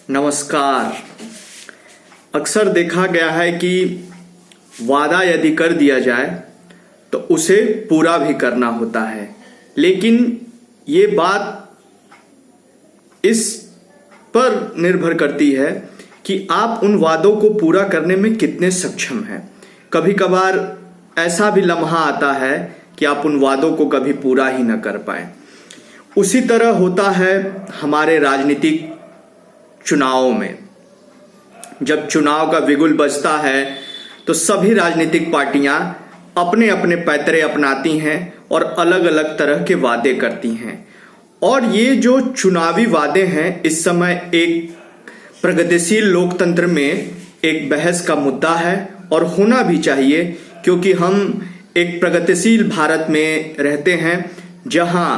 नमस्कार। अक्सर देखा गया है कि वादा यदि कर दिया जाए तो उसे पूरा भी करना होता है, लेकिन ये बात इस पर निर्भर करती है कि आप उन वादों को पूरा करने में कितने सक्षम हैं। कभी कभार ऐसा भी लम्हा आता है कि आप उन वादों को कभी पूरा ही न कर पाए। उसी तरह होता है हमारे राजनीतिक चुनावों में। जब चुनाव का बिगुल बजता है तो सभी राजनीतिक पार्टियां अपने अपने पैतरे अपनाती हैं और अलग अलग तरह के वादे करती हैं। और ये जो चुनावी वादे हैं इस समय एक प्रगतिशील लोकतंत्र में एक बहस का मुद्दा है और होना भी चाहिए, क्योंकि हम एक प्रगतिशील भारत में रहते हैं जहां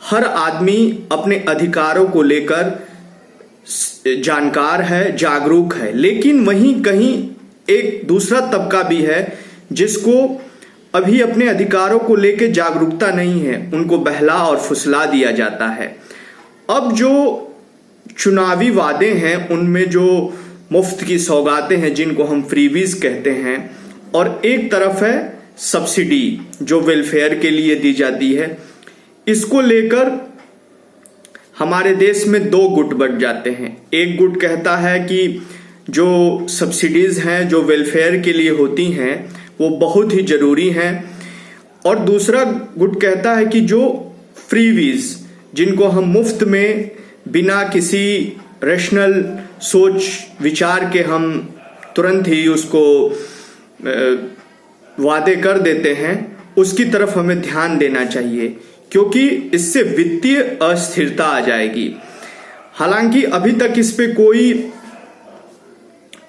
हर आदमी अपने अधिकारों को लेकर जानकार है, जागरूक है। लेकिन वहीं कहीं एक दूसरा तबका भी है जिसको अभी अपने अधिकारों को लेकर जागरूकता नहीं है, उनको बहला और फुसला दिया जाता है। अब जो चुनावी वादे हैं उनमें जो मुफ्त की सौगातें हैं जिनको हम फ्रीबीज कहते हैं, और एक तरफ है सब्सिडी जो वेलफेयर के लिए दी जाती है, इसको लेकर हमारे देश में दो गुट बट जाते हैं। एक गुट कहता है कि जो सब्सिडीज हैं जो वेलफेयर के लिए होती हैं वो बहुत ही जरूरी हैं, और दूसरा गुट कहता है कि जो फ्रीबीज जिनको हम मुफ्त में बिना किसी रैशनल सोच विचार के हम तुरंत ही उसको वादे कर देते हैं, उसकी तरफ हमें ध्यान देना चाहिए, क्योंकि इससे वित्तीय अस्थिरता आ जाएगी। हालांकि अभी तक इस पे कोई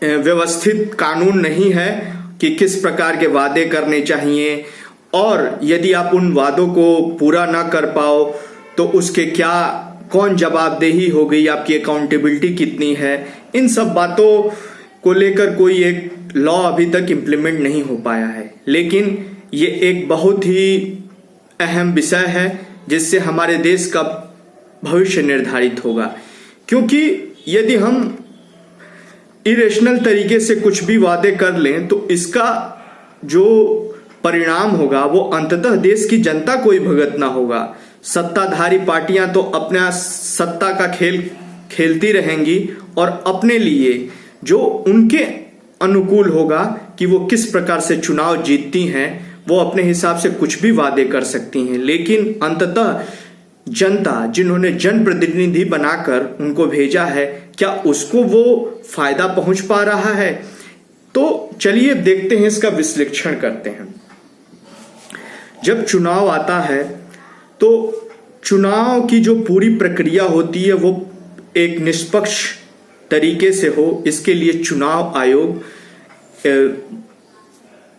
व्यवस्थित कानून नहीं है कि किस प्रकार के वादे करने चाहिए, और यदि आप उन वादों को पूरा ना कर पाओ तो उसके क्या कौन जवाबदेही हो गई, आपकी अकाउंटेबिलिटी कितनी है। इन सब बातों को लेकर कोई एक लॉ अभी तक इम्प्लीमेंट नहीं हो पाया है, लेकिन ये एक बहुत ही अहम विषय है जिससे हमारे देश का भविष्य निर्धारित होगा। क्योंकि यदि हम इरेशनल तरीके से कुछ भी वादे कर लें तो इसका जो परिणाम होगा वो अंततः देश की जनता को ही भुगतना होगा। सत्ताधारी पार्टियां तो अपना सत्ता का खेल खेलती रहेंगी और अपने लिए जो उनके अनुकूल होगा कि वो किस प्रकार से चुनाव जीतती हैं, वो अपने हिसाब से कुछ भी वादे कर सकती हैं, लेकिन अंततः जनता जिन्होंने जनप्रतिनिधि बनाकर उनको भेजा है, क्या उसको वो फायदा पहुंच पा रहा है? तो चलिए देखते हैं, इसका विश्लेषण करते हैं। जब चुनाव आता है तो चुनाव की जो पूरी प्रक्रिया होती है वो एक निष्पक्ष तरीके से हो, इसके लिए चुनाव आयोग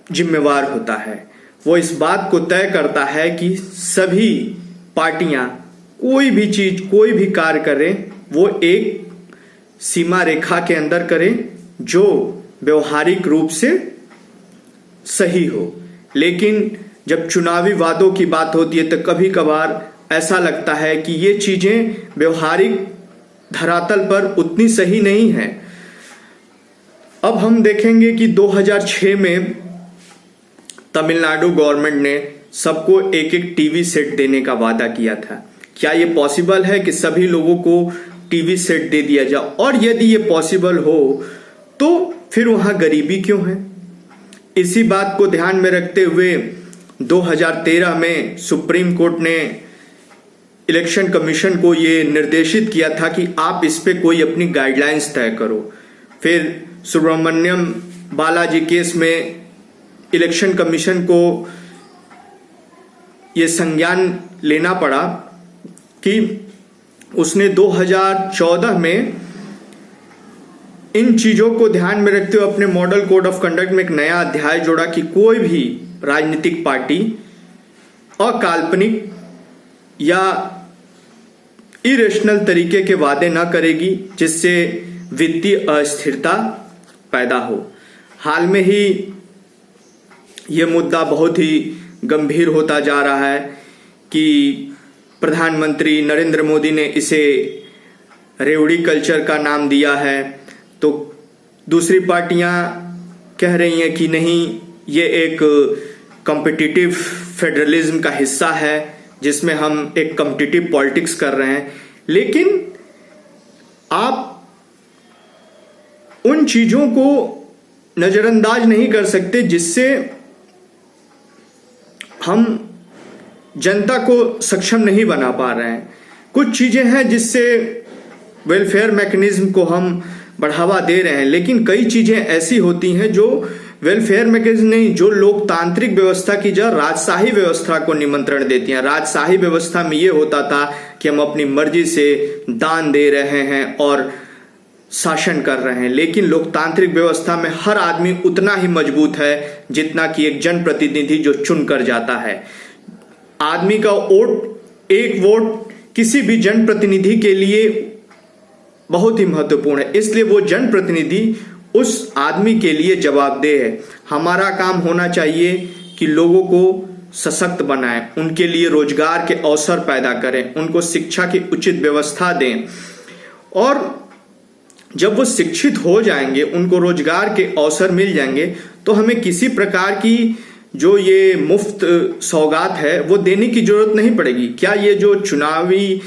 जिम्मेवार होता है। वो इस बात को तय करता है कि सभी पार्टियां कोई भी चीज कोई भी कार्य करें वो एक सीमा रेखा के अंदर करें जो व्यवहारिक रूप से सही हो। लेकिन जब चुनावी वादों की बात होती है तो कभी कभार ऐसा लगता है कि ये चीजें व्यवहारिक धरातल पर उतनी सही नहीं है। अब हम देखेंगे कि 2006 में तमिलनाडु गवर्नमेंट ने सबको एक एक टीवी सेट देने का वादा किया था। क्या ये पॉसिबल है कि सभी लोगों को टीवी सेट दे दिया जाए? और यदि ये पॉसिबल हो तो फिर वहां गरीबी क्यों है? इसी बात को ध्यान में रखते हुए 2013 में सुप्रीम कोर्ट ने इलेक्शन कमीशन को ये निर्देशित किया था कि आप इस पे कोई अपनी गाइडलाइंस तय करो। फिर सुब्रमण्यम बालाजी केस में इलेक्शन कमीशन को ये संज्ञान लेना पड़ा कि उसने 2014 में इन चीजों को ध्यान में रखते हुए अपने मॉडल कोड ऑफ कंडक्ट में एक नया अध्याय जोड़ा कि कोई भी राजनीतिक पार्टी अकाल्पनिक या इरेशनल तरीके के वादे ना करेगी जिससे वित्तीय अस्थिरता पैदा हो। हाल में ही ये मुद्दा बहुत ही गंभीर होता जा रहा है कि प्रधानमंत्री नरेंद्र मोदी ने इसे रेवड़ी कल्चर का नाम दिया है, तो दूसरी पार्टियां कह रही हैं कि नहीं, ये एक कॉम्पिटिटिव फेडरलिज्म का हिस्सा है जिसमें हम एक कॉम्पिटिटिव पॉलिटिक्स कर रहे हैं। लेकिन आप उन चीजों को नजरअंदाज नहीं कर सकते जिससे हम जनता को सक्षम नहीं बना पा रहे हैं। कुछ चीजें हैं जिससे वेलफेयर मैकेनिज्म को हम बढ़ावा दे रहे हैं, लेकिन कई चीजें ऐसी होती हैं जो वेलफेयर मैकेनिज्म नहीं, जो लोकतांत्रिक व्यवस्था की जगह राजशाही व्यवस्था को निमंत्रण देती हैं। राजशाही व्यवस्था में ये होता था कि हम अपनी मर्जी से दान दे रहे हैं और शासन कर रहे हैं, लेकिन लोकतांत्रिक व्यवस्था में हर आदमी उतना ही मजबूत है जितना कि एक जनप्रतिनिधि जो चुन कर जाता है। आदमी का वोट, एक वोट किसी भी जनप्रतिनिधि के लिए बहुत ही महत्वपूर्ण है, इसलिए वो जनप्रतिनिधि उस आदमी के लिए जवाबदेह है। हमारा काम होना चाहिए कि लोगों को सशक्त बनाएं, उनके लिए रोजगार के अवसर पैदा करें, उनको शिक्षा की उचित व्यवस्था दें, और जब वो शिक्षित हो जाएंगे, उनको रोजगार के अवसर मिल जाएंगे, तो हमें किसी प्रकार की जो ये मुफ्त सौगात है वो देने की जरूरत नहीं पड़ेगी। क्या ये जो चुनावी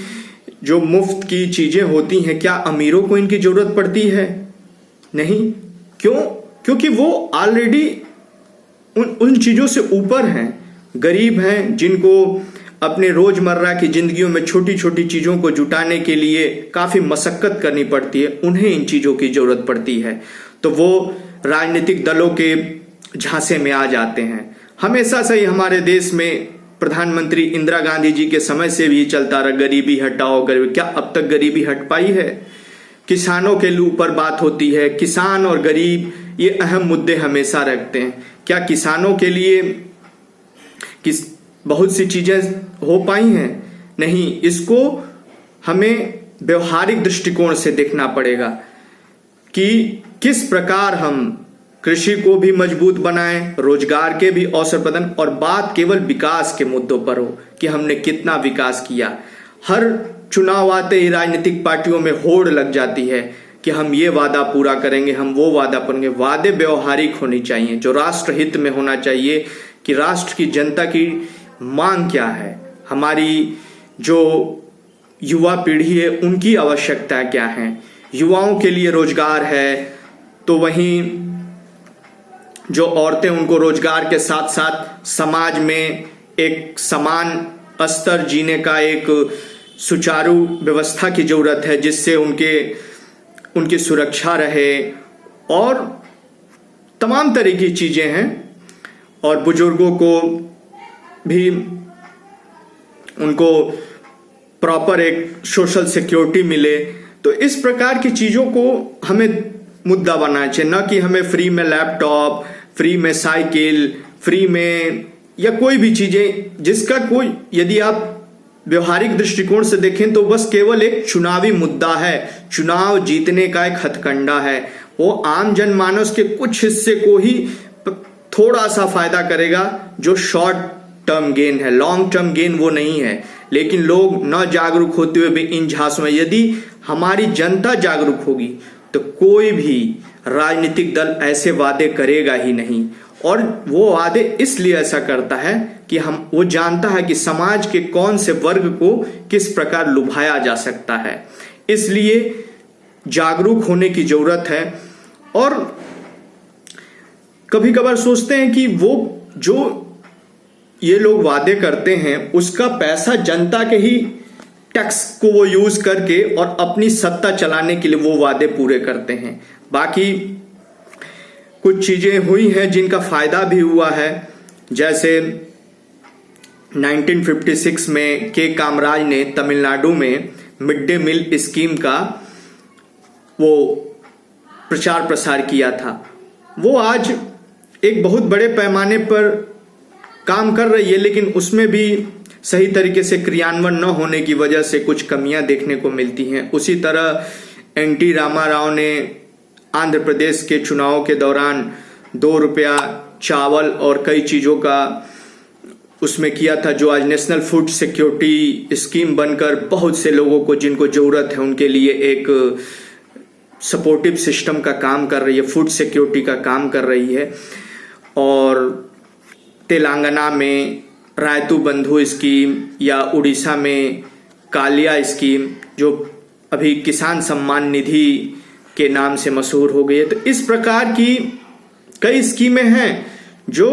जो मुफ्त की चीजें होती हैं, क्या अमीरों को इनकी जरूरत पड़ती है? नहीं। क्यों? क्योंकि वो ऑलरेडी उन चीजों से ऊपर हैं। गरीब हैं जिनको अपने रोजमर्रा की जिंदगियों में छोटी छोटी चीजों को जुटाने के लिए काफी मशक्कत करनी पड़ती है, उन्हें इन चीजों की जरूरत पड़ती है, तो वो राजनीतिक दलों के झांसे में आ जाते हैं। हमेशा से ही हमारे देश में प्रधानमंत्री इंदिरा गांधी जी के समय से भी चलता रहा, गरीबी हटाओ गरीबी। क्या अब तक गरीबी हट पाई है? किसानों के ऊपर बात होती है, किसान और गरीब ये अहम मुद्दे हमेशा रखते हैं। क्या किसानों के लिए बहुत सी चीजें हो पाई हैं? नहीं। इसको हमें व्यवहारिक दृष्टिकोण से देखना पड़ेगा कि किस प्रकार हम कृषि को भी मजबूत बनाएं, रोजगार के भी अवसर प्रदान, और बात केवल विकास के मुद्दों पर हो कि हमने कितना विकास किया। हर चुनाव आते ही राजनीतिक पार्टियों में होड़ लग जाती है कि हम ये वादा पूरा करेंगे, हम वो वादा करेंगे। वादे व्यवहारिक होनी चाहिए, जो राष्ट्र हित में होना चाहिए कि राष्ट्र की जनता की मांग क्या है, हमारी जो युवा पीढ़ी है उनकी आवश्यकता क्या है। युवाओं के लिए रोजगार है, तो वहीं जो औरतें, उनको रोजगार के साथ साथ समाज में एक समान स्तर जीने का एक सुचारू व्यवस्था की जरूरत है, जिससे उनकी सुरक्षा रहे, और तमाम तरह की चीजें हैं। और बुजुर्गों को भी उनको प्रॉपर एक सोशल सिक्योरिटी मिले। तो इस प्रकार की चीजों को हमें मुद्दा बनाना चाहिए, न कि हमें फ्री में लैपटॉप, फ्री में साइकिल, फ्री में या कोई भी चीजें जिसका कोई, यदि आप व्यवहारिक दृष्टिकोण से देखें तो बस केवल एक चुनावी मुद्दा है, चुनाव जीतने का एक हथकंडा है। वो आम जनमानस के कुछ हिस्से को ही थोड़ा सा फायदा करेगा, जो शॉर्ट टर्म गेन है, लॉन्ग टर्म गेन वो नहीं है। लेकिन लोग न जागरूक होते हुए भी इन झांसों में, यदि हमारी जनता जागरूक होगी तो कोई भी राजनीतिक दल ऐसे वादे करेगा ही नहीं। और वो वादे इसलिए ऐसा करता है कि वो जानता है कि समाज के कौन से वर्ग को किस प्रकार लुभाया जा सकता है। इसलिए जागरूक होने की जरूरत है। और कभी कभार सोचते हैं कि वो जो ये लोग वादे करते हैं उसका पैसा जनता के ही टैक्स को वो यूज करके और अपनी सत्ता चलाने के लिए वो वादे पूरे करते हैं। बाकी कुछ चीजें हुई हैं जिनका फायदा भी हुआ है, जैसे 1956 में के कामराज ने तमिलनाडु में मिड डे मील स्कीम का वो प्रचार प्रसार किया था। वो आज एक बहुत बड़े पैमाने पर काम कर रही है, लेकिन उसमें भी सही तरीके से क्रियान्वयन न होने की वजह से कुछ कमियां देखने को मिलती हैं। उसी तरह एनटी रामाराव ने आंध्र प्रदेश के चुनाव के दौरान 2 रुपया चावल और कई चीज़ों का उसमें किया था, जो आज नेशनल फूड सिक्योरिटी स्कीम बनकर बहुत से लोगों को जिनको ज़रूरत है उनके लिए एक सपोर्टिव सिस्टम का काम कर रही है, फूड सिक्योरिटी का काम कर रही है। और तेलंगाना में रायतु बंधु स्कीम या उड़ीसा में कालिया स्कीम जो अभी किसान सम्मान निधि के नाम से मशहूर हो गई है। तो इस प्रकार की कई स्कीमें हैं जो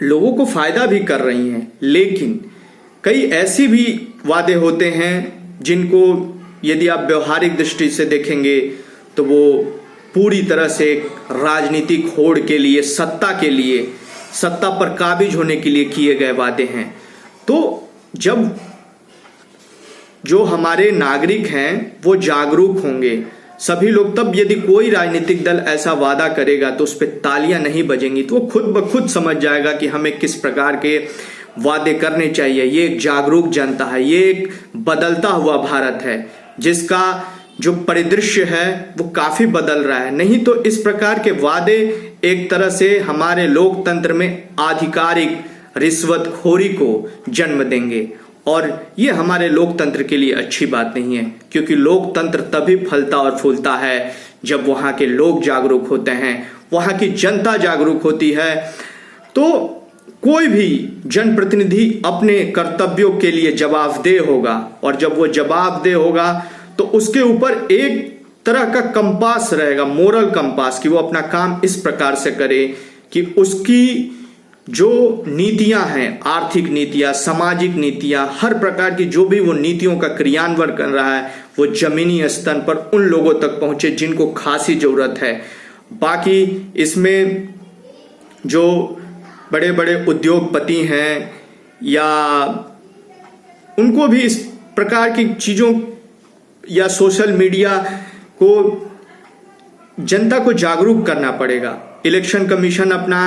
लोगों को फायदा भी कर रही हैं, लेकिन कई ऐसी भी वादे होते हैं जिनको यदि आप व्यवहारिक दृष्टि से देखेंगे तो वो पूरी तरह से राजनीतिक होड़ के लिए, सत्ता के लिए, सत्ता पर काबिज होने के लिए किए गए वादे हैं। तो जब जो हमारे नागरिक हैं वो जागरूक होंगे, सभी लोग, तब यदि कोई राजनीतिक दल ऐसा वादा करेगा तो उस पर तालियां नहीं बजेंगी, तो वो खुद ब खुद समझ जाएगा कि हमें किस प्रकार के वादे करने चाहिए। ये एक जागरूक जनता है, ये एक बदलता हुआ भारत है जिसका जो परिदृश्य है वो काफी बदल रहा है। नहीं तो इस प्रकार के वादे एक तरह से हमारे लोकतंत्र में आधिकारिक रिश्वतखोरी को जन्म देंगे और ये हमारे लोकतंत्र के लिए अच्छी बात नहीं है, क्योंकि लोकतंत्र तभी फलता और फूलता है जब वहां के लोग जागरूक होते हैं, वहां की जनता जागरूक होती है। तो कोई भी जनप्रतिनिधि अपने कर्तव्यों के लिए जवाबदेह होगा, और जब वो जवाबदेह होगा तो उसके ऊपर एक तरह का कंपास रहेगा, मोरल कंपास, कि वो अपना काम इस प्रकार से करे कि उसकी जो नीतियां हैं, आर्थिक नीतियां, सामाजिक नीतियां, हर प्रकार की जो भी वो नीतियों का क्रियान्वयन कर रहा है वो जमीनी स्तर पर उन लोगों तक पहुंचे जिनको खासी जरूरत है। बाकी इसमें जो बड़े बड़े उद्योगपति हैं या उनको भी इस प्रकार की चीजों या सोशल मीडिया को जनता को जागरूक करना पड़ेगा। इलेक्शन कमीशन अपना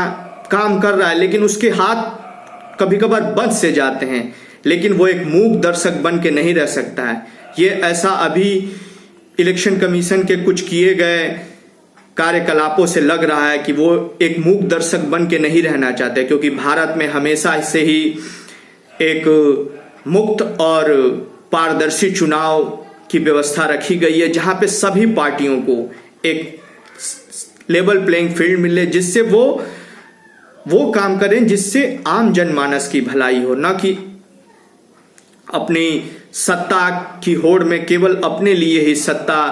काम कर रहा है लेकिन उसके हाथ कभी कभार बंद से जाते हैं, लेकिन वो एक मूक दर्शक बन के नहीं रह सकता है। ये ऐसा अभी इलेक्शन कमीशन के कुछ किए गए कार्यकलापों से लग रहा है कि वो एक मूक दर्शक बन के नहीं रहना चाहते, क्योंकि भारत में हमेशा से ही एक मुक्त और पारदर्शी चुनाव की व्यवस्था रखी गई है, जहां पे सभी पार्टियों को एक लेवल प्लेइंग फील्ड मिले, जिससे वो काम करें जिससे आम जनमानस की भलाई हो, ना कि अपनी सत्ता की होड़ में केवल अपने लिए ही सत्ता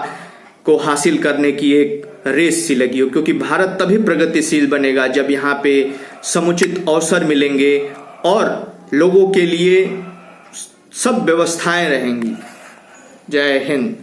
को हासिल करने की एक रेस सी लगी हो। क्योंकि भारत तभी प्रगतिशील बनेगा जब यहाँ पे समुचित अवसर मिलेंगे और लोगों के लिए सब व्यवस्थाएं रहेंगी। जय हिंद।